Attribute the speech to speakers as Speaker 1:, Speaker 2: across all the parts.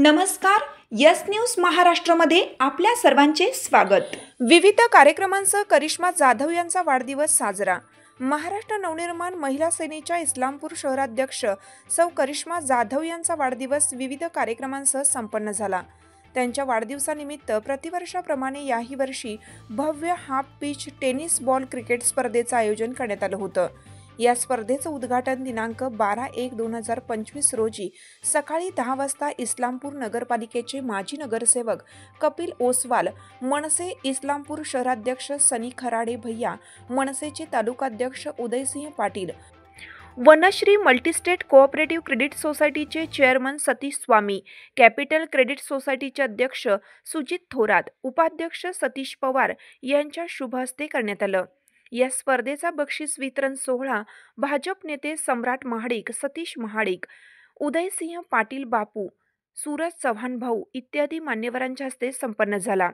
Speaker 1: नमस्कार. Yes news महाराष्ट्रामध्ये आपल्या सर्वांचे स्वागत.
Speaker 2: विविध कार्यक्रमांसह करिश्मा जाधव यांचा वाढदिवस साजरा. महाराष्ट्र नवनिर्माण महिला सेनेच्या इस्लामपूर शहराध्यक्ष सौ करिश्मा जाधव यांचा वाढदिवस विविध कार्यक्रमांसह संपन्न झाला. त्यांच्या वाढदिवसानिमित्त प्रतिवर्षाप्रमाणे याही वर्षी भव्य half pitch tennis ball cricket स्पर्धेचं आयोजन करण्यात आलं होतं. या स्पर्धेचं उद्घाटन दिनांक 12/1/2025 रोजी सकाळी 10 वाजता इस्लामपूर नगरपालिकेचे माजी नगरसेवक कपिल ओसवाल, मनसे इस्लामपूर शहराध्यक्ष सनी खराडे भैया, मनसेचे तालुकाध्यक्ष Udaysinh Patil, Vanashree multistate cooperative credit सोसायटीचे chairman Satish Swami, capital credit सोसायटीचे अध्यक्ष सुजित थोरात, उपाध्यक्ष सतीश पवार यांच्या शुभ हस्ते करण्यात आलं. या स्पर्धेचा बक्षीस वितरण सोहळा भाजप नेते सम्राट महाडिक, सतीश महाडिक, उदयसिंह पाटील बापू, सूरज चव्हाण भाऊ इत्यादी मान्यवरांच्या हस्ते संपन्न झाला.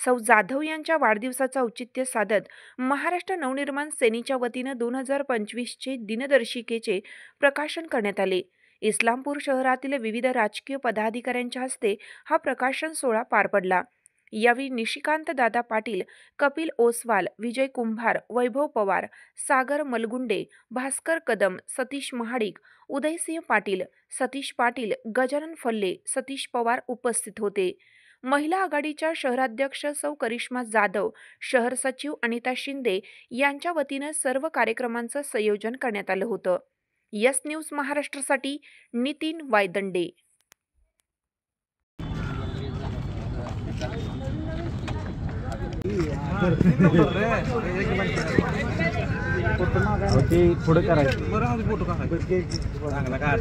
Speaker 2: सौ जाधव यांच्या वाढदिवसाचं औचित्य साधत महाराष्ट्र नवनिर्माण सेनेच्या वतीनं 2025चे दिनदर्शिकेचे प्रकाशन करण्यात आले. इस्लामपूर शहरातील विविध राजकीय पदाधिकाऱ्यांच्या हस्ते हा प्रकाशन सोहळा पार पडला. यावेळी निशिकांत दादा पाटील, कपिल ओसवाल, विजय कुंभार, वैभव पवार, सागर मलगुंडे, भास्कर कदम, सतीश महाडिक, उदयसिंह पाटील, सतीश पाटील, गजानन फल्ले, सतीश पवार उपस्थित होते. महिला आघाडीच्या शहराध्यक्ष सौ करिश्मा जाधव, शहर सचिव अनिता शिंदे यांच्या वतीनं सर्व कार्यक्रमांचं संयोजन करण्यात आलं होतं. यस न्यूज महाराष्ट्रासाठी नितीन वायदंडे.
Speaker 3: पुढे करायचं बरं, फोटो चांगला काढ.